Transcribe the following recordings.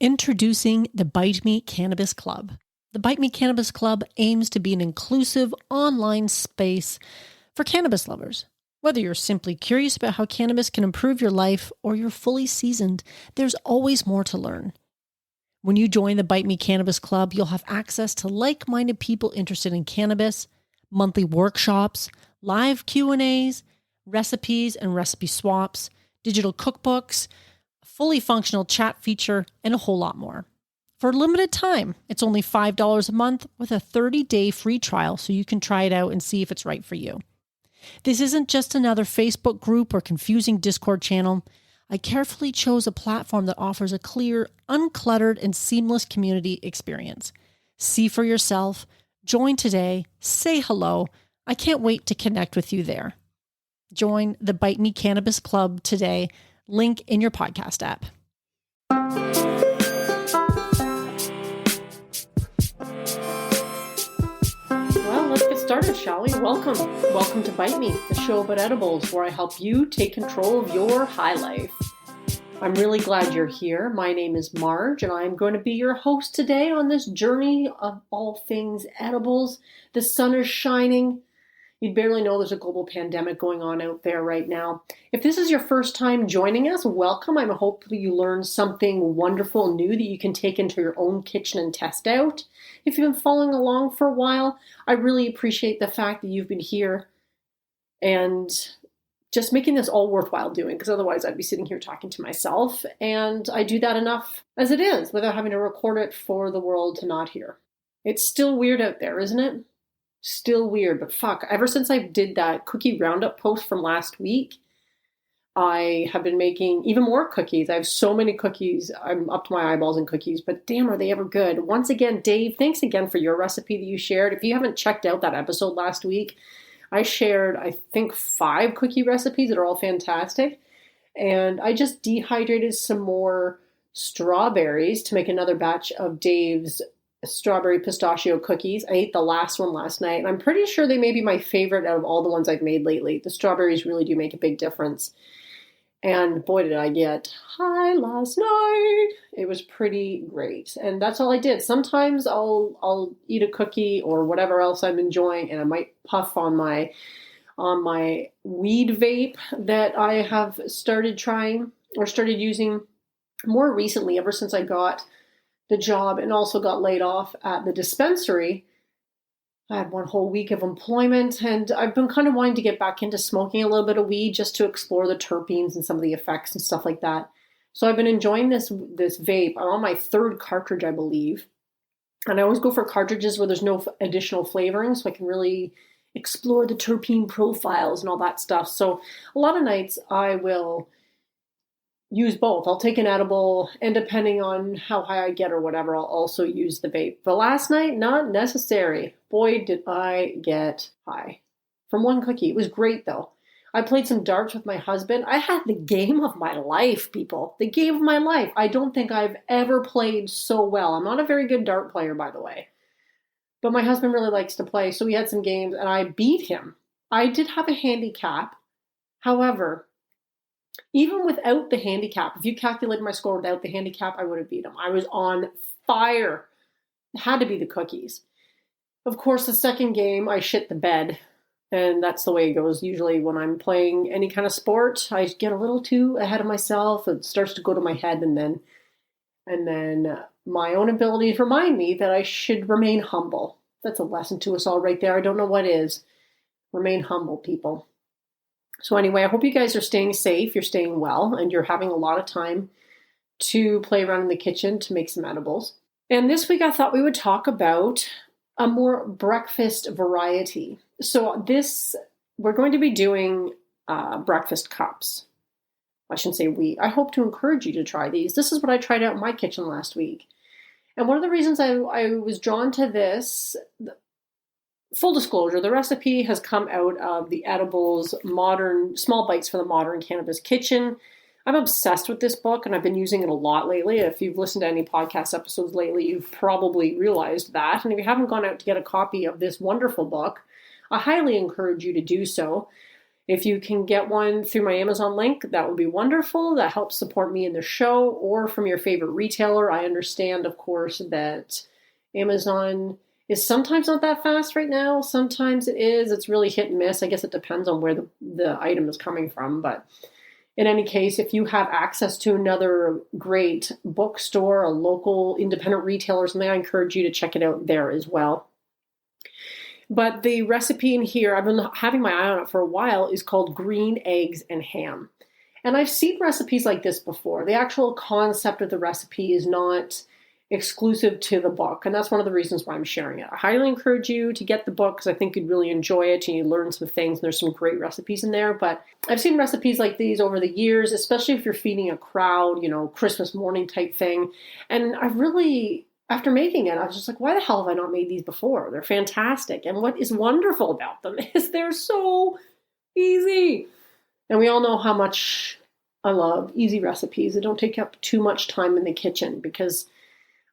Introducing the Bite Me Cannabis Club. The Bite Me Cannabis Club aims to be an inclusive online space for cannabis lovers. Whether you're simply curious about how cannabis can improve your life or you're fully seasoned, there's always more to learn. When you join the Bite Me Cannabis Club, you'll have access to like-minded people interested in cannabis, monthly workshops, live Q&As, recipes and recipe swaps, digital cookbooks, a fully functional chat feature, and a whole lot more. For a limited time, it's only $5 a month with a 30-day free trial so you can try it out and see if it's right for you. This isn't just another Facebook group or confusing Discord channel. I carefully chose a platform that offers a clear, uncluttered, and seamless community experience. See for yourself, join today, say hello. I can't wait to connect with you there. Join the Bite Me Cannabis Club today. Link in your podcast app. Well, let's get started, shall we? Welcome to Bite Me, the show about edibles, where I help you take control of your high life. I'm really glad you're here. My name is Marge, and I'm going to be your host today on this journey of all things edibles. The sun is shining. You'd barely know there's a global pandemic going on out there right now. If this is your first time joining us, welcome. I'm hopefully you learned something wonderful and new that you can take into your own kitchen and test out. If you've been following along for a while, I really appreciate the fact that you've been here and just making this all worthwhile doing, because otherwise I'd be sitting here talking to myself, and I do that enough as it is without having to record it for the world to not hear. It's still weird out there, isn't it? Still weird, but fuck, ever since I did that cookie roundup post from last week, I have been making even more cookies. I have so many cookies. I'm up to my eyeballs in cookies, but damn, are they ever good. Once again, Dave, thanks again for your recipe that you shared. If you haven't checked out that episode last week, I shared, I think, 5 cookie recipes that are all fantastic. And I just dehydrated some more strawberries to make another batch of Dave's strawberry pistachio cookies. I ate the last one last night, and I'm pretty sure they may be my favorite out of all the ones I've made lately. The strawberries really do make a big difference. And boy, did I get high last night. It was pretty great. And that's all I did. Sometimes I'll eat a cookie or whatever else I'm enjoying, and I might puff on my weed vape that I have started trying or started using more recently, ever since I got the job and also got laid off at the dispensary. I had one whole week of employment, and I've been kind of wanting to get back into smoking a little bit of weed just to explore the terpenes and some of the effects and stuff like that. So I've been enjoying this vape. I'm on my 3rd cartridge, I believe. And I always go for cartridges where there's no additional flavoring, so I can really explore the terpene profiles and all that stuff. So a lot of nights I will use both. I'll take an edible, and depending on how high I get or whatever, I'll also use the vape. But last night, not necessary. Boy, did I get high from one cookie. It was great, though. I played some darts with my husband. I had the game of my life, people. The game of my life. I don't think I've ever played so well. I'm not a very good dart player, by the way. But my husband really likes to play, so we had some games, and I beat him. I did have a handicap. However, even without the handicap, if you calculated my score without the handicap, I would have beat him. I was on fire. It had to be the cookies. Of course, the second game, I shit the bed. And that's the way it goes. Usually when I'm playing any kind of sport, I get a little too ahead of myself. It starts to go to my head, and then my own abilities remind me that I should remain humble. That's a lesson to us all right there. I don't know what is. Remain humble, people. So anyway, I hope you guys are staying safe, you're staying well, and you're having a lot of time to play around in the kitchen to make some edibles. And this week I thought we would talk about a more breakfast variety. So we're going to be doing breakfast cups. I shouldn't say we. I hope to encourage you to try these. This is what I tried out in my kitchen last week. And one of the reasons I was drawn to this, full disclosure, the recipe has come out of the Edibles Modern Small Bites for the Modern Cannabis Kitchen. I'm obsessed with this book, and I've been using it a lot lately. If you've listened to any podcast episodes lately, you've probably realized that. And if you haven't gone out to get a copy of this wonderful book, I highly encourage you to do so. If you can get one through my Amazon link, that would be wonderful. That helps support me in the show, or from your favorite retailer. I understand, of course, that Amazon is sometimes not that fast right now. Sometimes it is. It's really hit and miss. I guess it depends on where the item is coming from. But in any case, if you have access to another great bookstore, a local independent retailer or something, I encourage you to check it out there as well. But the recipe in here, I've been having my eye on it for a while, is called green eggs and ham. And I've seen recipes like this before. The actual concept of the recipe is not exclusive to the book, and that's one of the reasons why I'm sharing it. I highly encourage you to get the book because I think you'd really enjoy it and you learn some things, and there's some great recipes in there. But I've seen recipes like these over the years, especially if you're feeding a crowd, Christmas morning type thing. And I really, after making it, I was just like, why the hell have I not made these before? They're fantastic. And what is wonderful about them is they're so easy. And we all know how much I love easy recipes that don't take up too much time in the kitchen, because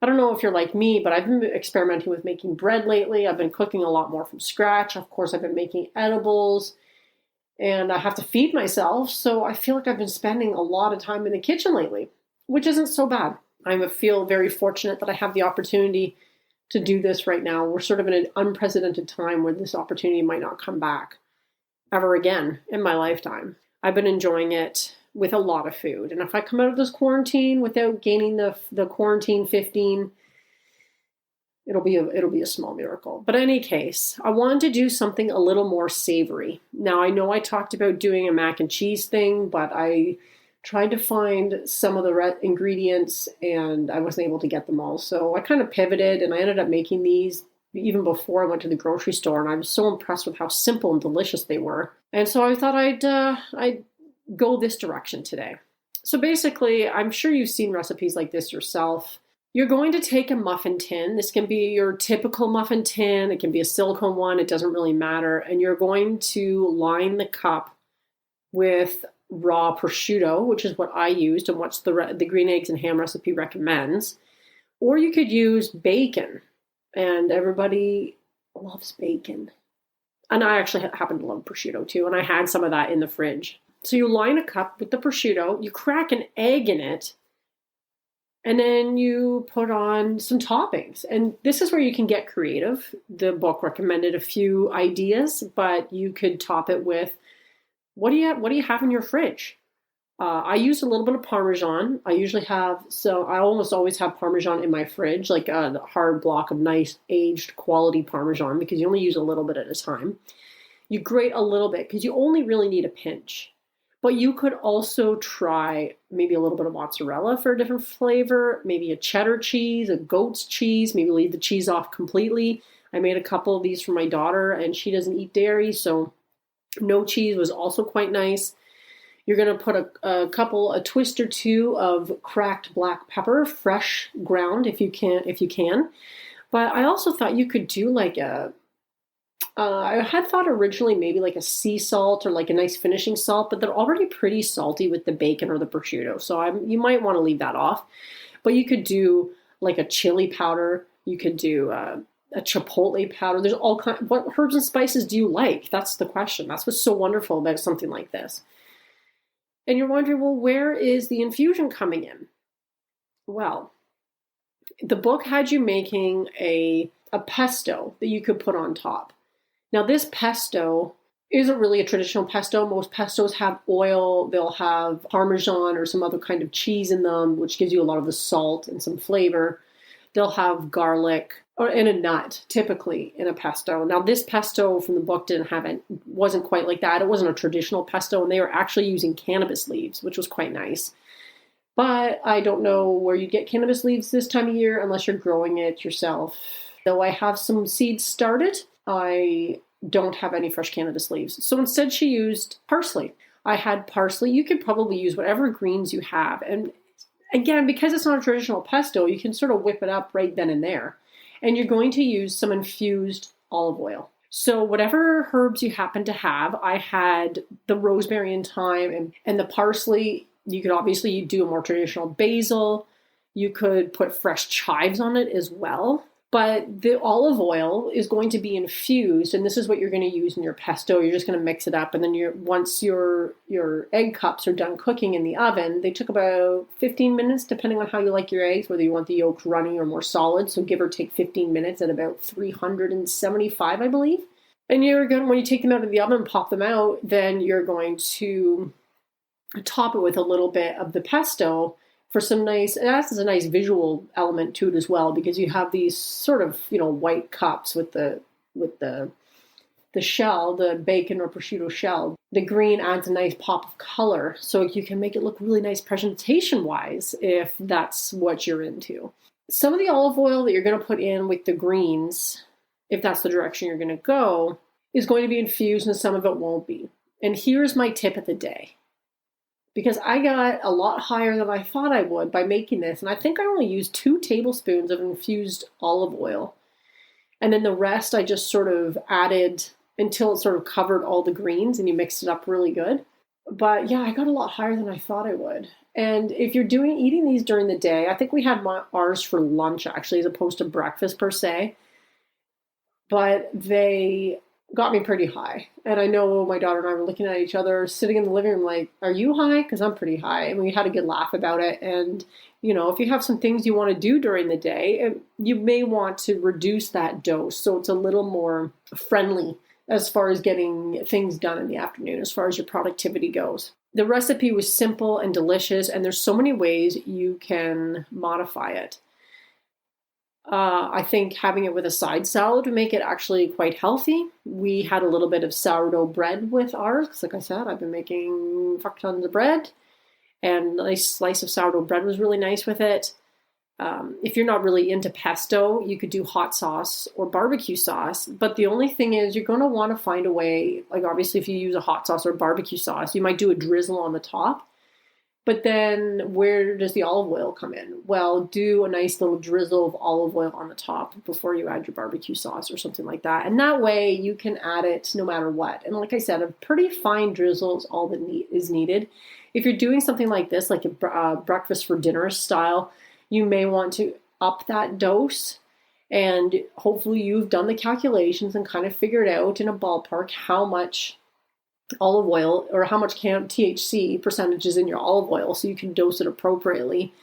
I don't know if you're like me, but I've been experimenting with making bread lately. I've been cooking a lot more from scratch. Of course, I've been making edibles, and I have to feed myself. So I feel like I've been spending a lot of time in the kitchen lately, which isn't so bad. I feel very fortunate that I have the opportunity to do this right now. We're sort of in an unprecedented time where this opportunity might not come back ever again in my lifetime. I've been enjoying it with a lot of food. And if I come out of this quarantine without gaining the quarantine 15, it'll be a small miracle. But in any case, I wanted to do something a little more savory. Now, I know I talked about doing a mac and cheese thing, but I tried to find some of the ingredients and I wasn't able to get them all. So I kind of pivoted and I ended up making these even before I went to the grocery store. And I was so impressed with how simple and delicious they were. And so I thought I'd go this direction today. So basically, I'm sure you've seen recipes like this yourself. You're going to take a muffin tin. This can be your typical muffin tin. It can be a silicone one. It doesn't really matter. And you're going to line the cup with raw prosciutto, which is what I used and what the green eggs and ham recipe recommends. Or you could use bacon. And everybody loves bacon. And I actually happen to love prosciutto too. And I had some of that in the fridge. So you line a cup with the prosciutto, you crack an egg in it, and then you put on some toppings. And this is where you can get creative. The book recommended a few ideas, but you could top it with, what do you have in your fridge? I use a little bit of Parmesan. I almost always have Parmesan in my fridge, like a hard block of nice aged quality Parmesan, because you only use a little bit at a time. You grate a little bit because you only really need a pinch. But you could also try maybe a little bit of mozzarella for a different flavor, maybe a cheddar cheese, a goat's cheese, maybe leave the cheese off completely. I made a couple of these for my daughter and she doesn't eat dairy, so no cheese was also quite nice. You're going to put a twist or two of cracked black pepper, fresh ground if you can. But I also thought you could do like I had thought originally maybe like a sea salt or like a nice finishing salt, but they're already pretty salty with the bacon or the prosciutto. So you might want to leave that off. But you could do like a chili powder. You could do a chipotle powder. There's all kinds. What herbs and spices do you like? That's the question. That's what's so wonderful about something like this. And you're wondering, well, where is the infusion coming in? Well, the book had you making a pesto that you could put on top. Now, this pesto isn't really a traditional pesto. Most pestos have oil. They'll have Parmesan or some other kind of cheese in them, which gives you a lot of the salt and some flavor. They'll have garlic and a nut, typically, in a pesto. Now, this pesto from the book wasn't quite like that. It wasn't a traditional pesto, and they were actually using cannabis leaves, which was quite nice. But I don't know where you get cannabis leaves this time of year unless you're growing it yourself. Though I have some seeds started, I don't have any fresh cannabis leaves. So instead she used parsley. I had parsley. You could probably use whatever greens you have. And again, because it's not a traditional pesto, you can sort of whip it up right then and there. And you're going to use some infused olive oil. So whatever herbs you happen to have, I had the rosemary and thyme and the parsley. You could obviously do a more traditional basil. You could put fresh chives on it as well. But the olive oil is going to be infused, and this is what you're going to use in your pesto. You're just going to mix it up, and then once your egg cups are done cooking in the oven, they took about 15 minutes, depending on how you like your eggs, whether you want the yolks runny or more solid. So give or take 15 minutes at about 375, I believe. And when you take them out of the oven, pop them out, then you're going to top it with a little bit of the pesto for some nice, it adds a nice visual element to it as well, because you have these sort of, white cups with the shell, the bacon or prosciutto shell. The green adds a nice pop of color, so you can make it look really nice presentation-wise if that's what you're into. Some of the olive oil that you're going to put in with the greens, if that's the direction you're going to go, is going to be infused and some of it won't be. And here's my tip of the day. Because I got a lot higher than I thought I would by making this. And I think I only used 2 tablespoons of infused olive oil. And then the rest I just sort of added until it sort of covered all the greens and you mixed it up really good. But yeah, I got a lot higher than I thought I would. And if you're eating these during the day, I think we had ours for lunch actually, as opposed to breakfast per se. But they got me pretty high. And I know my daughter and I were looking at each other sitting in the living room like, are you high? Because I'm pretty high. And we had a good laugh about it. And, if you have some things you want to do during the day, you may want to reduce that dose so it's a little more friendly as far as getting things done in the afternoon, as far as your productivity goes. The recipe was simple and delicious, and there's so many ways you can modify it. I think having it with a side salad would make it actually quite healthy. We had a little bit of sourdough bread with ours, because like I said, I've been making fuck tons of bread, and a nice slice of sourdough bread was really nice with it. If you're not really into pesto, you could do hot sauce or barbecue sauce, but the only thing is you're going to want to find a way, like obviously if you use a hot sauce or barbecue sauce, you might do a drizzle on the top. But then where does the olive oil come in? Well, do a nice little drizzle of olive oil on the top before you add your barbecue sauce or something like that. And that way you can add it no matter what. And like I said, a pretty fine drizzle is all that is needed. If you're doing something like this, like a breakfast for dinner style, you may want to up that dose. And hopefully you've done the calculations and kind of figured out in a ballpark how much olive oil or how much THC percentage is in your olive oil, so you can dose it appropriately.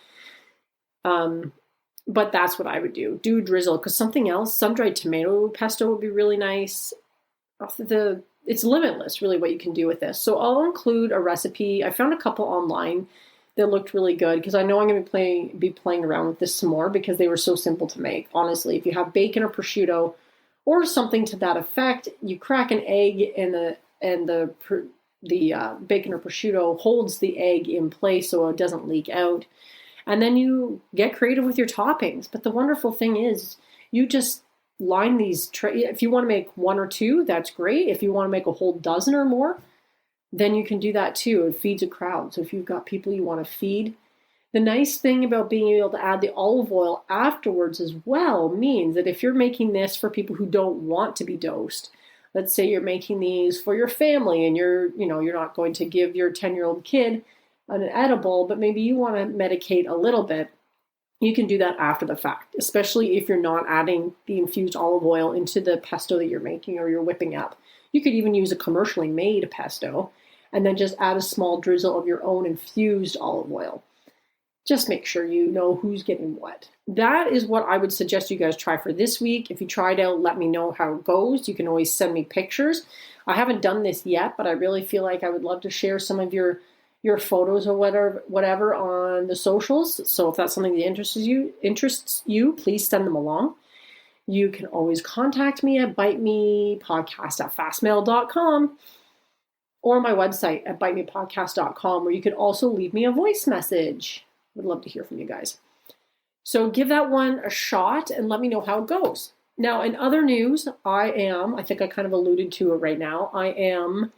But that's what I would do. Do drizzle, because something else, sun-dried tomato pesto would be really nice. It's limitless, really, what you can do with this. So I'll include a recipe. I found a couple online that looked really good, because I know I'm going to be playing around with this some more, because they were so simple to make. Honestly, if you have bacon or prosciutto or something to that effect, you crack an egg and the bacon or prosciutto holds the egg in place so it doesn't leak out. And then you get creative with your toppings. But the wonderful thing is you just line these if you want to make 1 or 2, that's great. If you want to make a whole dozen or more, then you can do that too. It feeds a crowd. So if you've got people you want to feed, the nice thing about being able to add the olive oil afterwards as well means that if you're making this for people who don't want to be dosed, let's say you're making these for your family and you're not going to give your 10-year-old kid an edible, but maybe you want to medicate a little bit, you can do that after the fact, especially if you're not adding the infused olive oil into the pesto that you're making or you're whipping up. You could even use a commercially made pesto and then just add a small drizzle of your own infused olive oil. Just make sure you know who's getting what. That is what I would suggest you guys try for this week. If you try it out, let me know how it goes. You can always send me pictures. I haven't done this yet, but I really feel like I would love to share some of your photos or whatever on the socials. So if that's something that interests you, please send them along. You can always contact me at bitemepodcast@fastmail.com or my website at bitemepodcast.com, where you can also leave me a voice message. Would love to hear from you guys. So give that one a shot and let me know how it goes. Now, in other news, I think I kind of alluded to it right now, I am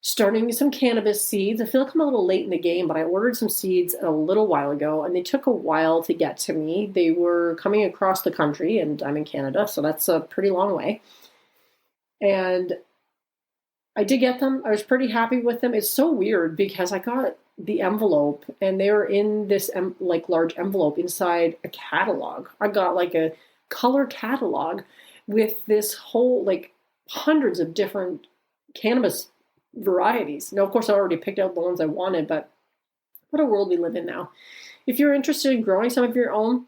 starting some cannabis seeds. I feel like I'm a little late in the game, but I ordered some seeds a little while ago, and they took a while to get to me. They were coming across the country, and I'm in Canada, so that's a pretty long way. And I did get them. I was pretty happy with them. It's so weird because I got the envelope and they're in this large envelope inside a catalog. I got like a color catalog with this whole, like, hundreds of different cannabis varieties. Now, of course, I already picked out the ones I wanted, but what a world we live in now. If you're interested in growing some of your own,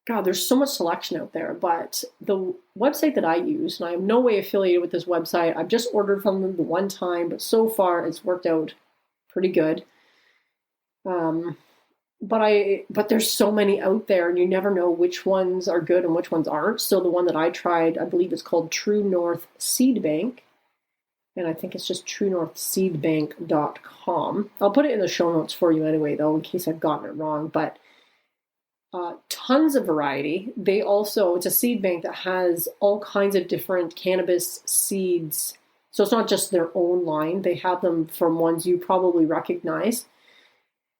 God, there's so much selection out there. But the website that I use, and I am no way affiliated with this website, I've just ordered from them the one time, but so far it's worked out pretty good. But there's so many out there, and you never know which ones are good and which ones aren't. So the one that I tried, I believe it's called True North Seed Bank. And I think it's just truenorthseedbank.com. I'll put it in the show notes for you anyway, though, in case I've gotten it wrong. But tons of variety. It's a seed bank that has all kinds of different cannabis seeds. So it's not just their own line. They have them from ones you probably recognize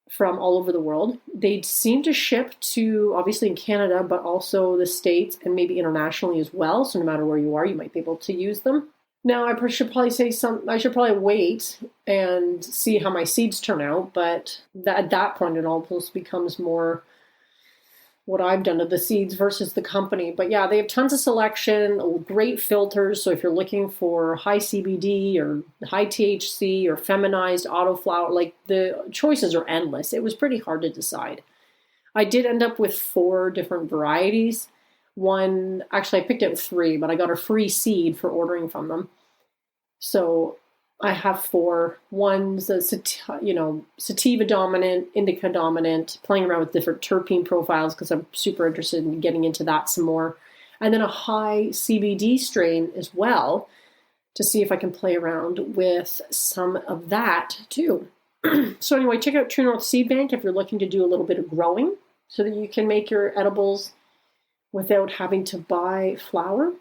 from all over the world. They seem to ship to, obviously in Canada, but also the States and maybe internationally as well. So no matter where you are, you might be able to use them. Now, I should probably wait and see how my seeds turn out, but at that point, it almost becomes more what I've done to the seeds versus the company. But yeah, they have tons of selection, great filters. So if you're looking for high CBD or high THC or feminized autoflower, like, the choices are endless. It was pretty hard to decide. I did end up with 4 different varieties. Actually, I picked out 3, but I got a free seed for ordering from them. So I have 4. One's a sativa dominant, indica dominant, playing around with different terpene profiles because I'm super interested in getting into that some more. And then a high CBD strain as well to see if I can play around with some of that too. So anyway, check out True North Seed Bank if you're looking to do a little bit of growing so that you can make your edibles without having to buy flour,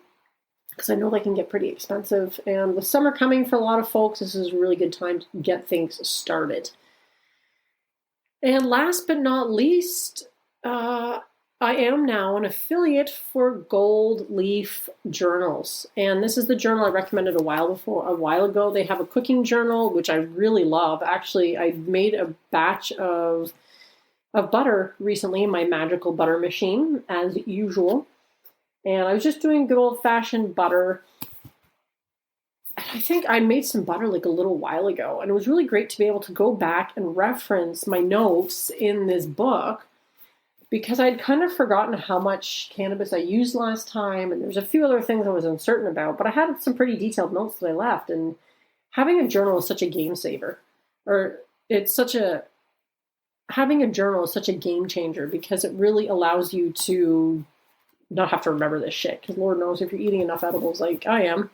because I know they can get pretty expensive. And with summer coming for a lot of folks, this is a really good time to get things started. And last but not least, I am now an affiliate for Gold Leaf Journals. And this is the journal I recommended a while ago. They have a cooking journal, which I really love. Actually, I made a batch of butter recently in my magical butter machine, as usual. And I was just doing good old-fashioned butter. And I think I made some butter like a little while ago. And it was really great to be able to go back and reference my notes in this book, because I'd kind of forgotten how much cannabis I used last time. And there's a few other things I was uncertain about. But I had some pretty detailed notes that I left. And having a journal is such a game saver. Having a journal is such a game changer, because it really allows you to not have to remember this shit. Because Lord knows, if you're eating enough edibles like I am,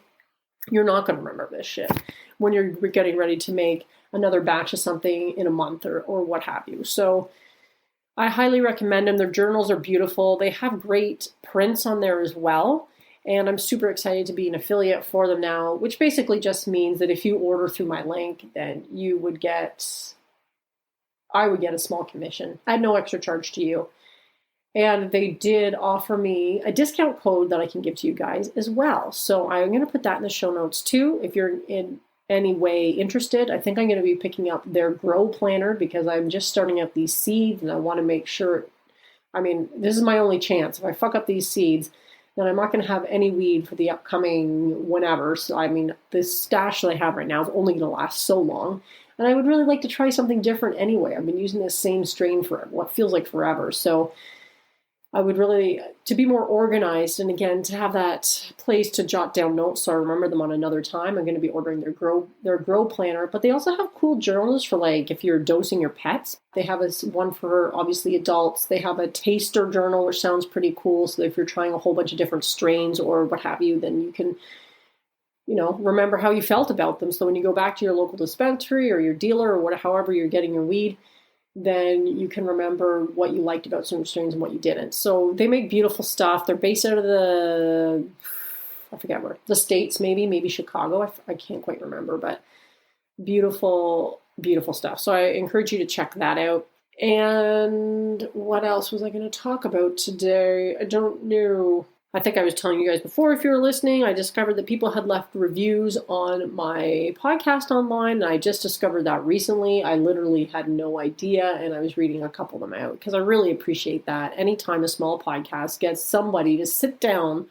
you're not going to remember this shit when you're getting ready to make another batch of something in a month or what have you. So I highly recommend them. Their journals are beautiful. They have great prints on there as well. And I'm super excited to be an affiliate for them now, which basically just means that if you order through my link, then I would get a small commission at no extra charge to you. And they did offer me a discount code that I can give to you guys as well. So I'm going to put that in the show notes too. If you're in any way interested, I think I'm going to be picking up their grow planner, because I'm just starting up these seeds and I want to make sure, this is my only chance. If I fuck up these seeds, then I'm not going to have any weed for the upcoming whenever. So, this stash that I have right now is only going to last so long. And I would really like to try something different anyway. I've been using this same strain for what feels like forever. So I would really, to be more organized, and again, to have that place to jot down notes so I remember them on another time, I'm going to be ordering their grow planner. But they also have cool journals for, like, if you're dosing your pets. They have one for, obviously, adults. They have a taster journal, which sounds pretty cool. So if you're trying a whole bunch of different strains or what have you, then you can, remember how you felt about them. So when you go back to your local dispensary or your dealer or however you're getting your weed, then you can remember what you liked about certain strains and what you didn't. So they make beautiful stuff. They're based out of I forget where, the States, maybe Chicago. I can't quite remember, but beautiful, beautiful stuff. So I encourage you to check that out. And what else was I going to talk about today? I don't know. I think I was telling you guys before, if you were listening, I discovered that people had left reviews on my podcast online, and I just discovered that recently. I literally had no idea, and I was reading a couple of them out because I really appreciate that. Anytime a small podcast gets somebody to sit down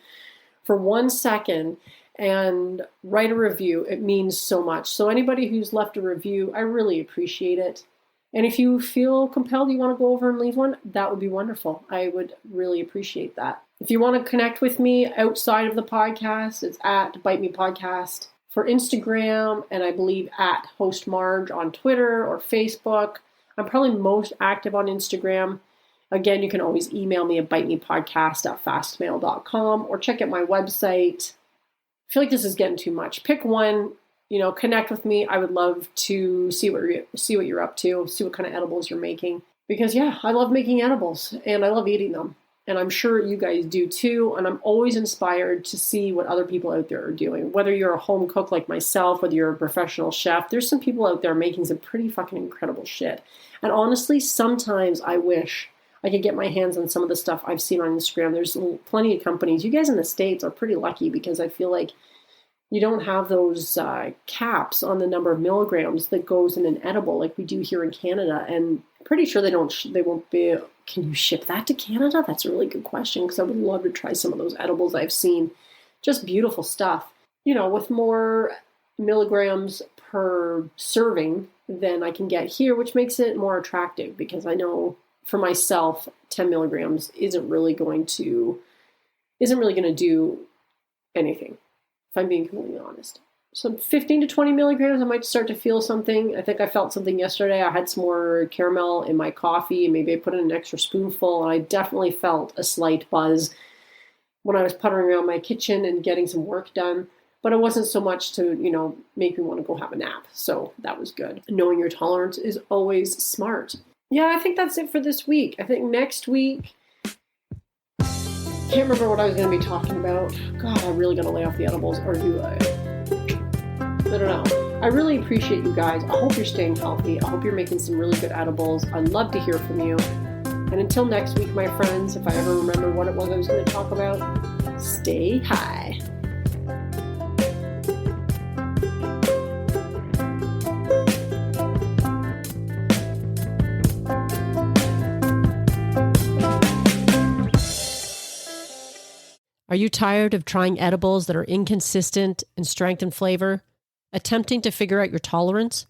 for 1 second and write a review, it means so much. So anybody who's left a review, I really appreciate it. And if you feel compelled, you want to go over and leave one, that would be wonderful. I would really appreciate that. If you want to connect with me outside of the podcast, it's at Bite Me Podcast for Instagram, and I believe at Host Marge on Twitter or Facebook. I'm probably most active on Instagram. Again, you can always email me at bitemepodcast@fastmail.com or check out my website. I feel like this is getting too much. Pick one. Connect with me. I would love to see what you're up to, see what kind of edibles you're making. Because I love making edibles and I love eating them. And I'm sure you guys do too. And I'm always inspired to see what other people out there are doing. Whether you're a home cook like myself, whether you're a professional chef, there's some people out there making some pretty fucking incredible shit. And honestly, sometimes I wish I could get my hands on some of the stuff I've seen on Instagram. There's plenty of companies. You guys in the States are pretty lucky because I feel like you don't have those caps on the number of milligrams that goes in an edible like we do here in Canada. And I'm pretty sure they won't be. Can you ship that to Canada? That's a really good question because I would love to try some of those edibles I've seen. Just beautiful stuff. With more milligrams per serving than I can get here, which makes it more attractive because I know for myself, 10 milligrams isn't really going to do anything. If I'm being completely honest. So 15 to 20 milligrams, I might start to feel something. I think I felt something yesterday. I had some more caramel in my coffee. Maybe I put in an extra spoonful, and I definitely felt a slight buzz when I was puttering around my kitchen and getting some work done. But it wasn't so much to, make me want to go have a nap. So that was good. Knowing your tolerance is always smart. Yeah, I think that's it for this week. I think next week, can't remember what I was going to be talking about. God, I'm really going to lay off the edibles, or do I? I don't know. I really appreciate you guys. I hope you're staying healthy. I hope you're making some really good edibles. I'd love to hear from you. And until next week, my friends, if I ever remember what it was I was going to talk about, stay high. Are you tired of trying edibles that are inconsistent in strength and flavor? Attempting to figure out your tolerance?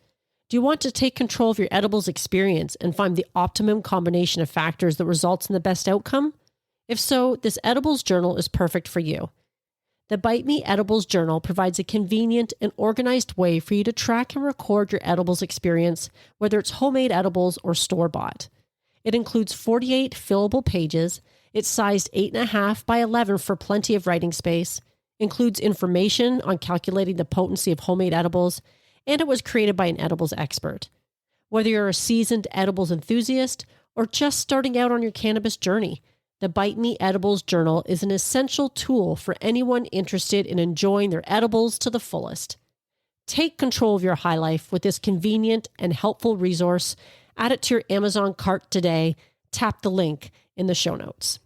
Do you want to take control of your edibles experience and find the optimum combination of factors that results in the best outcome? If so, this edibles journal is perfect for you. The Bite Me Edibles Journal provides a convenient and organized way for you to track and record your edibles experience, whether it's homemade edibles or store-bought. It includes 48 fillable pages. It's sized 8.5 by 11 for plenty of writing space, includes information on calculating the potency of homemade edibles, and it was created by an edibles expert. Whether you're a seasoned edibles enthusiast or just starting out on your cannabis journey, the Bite Me Edibles Journal is an essential tool for anyone interested in enjoying their edibles to the fullest. Take control of your high life with this convenient and helpful resource. Add it to your Amazon cart today. Tap the link in the show notes.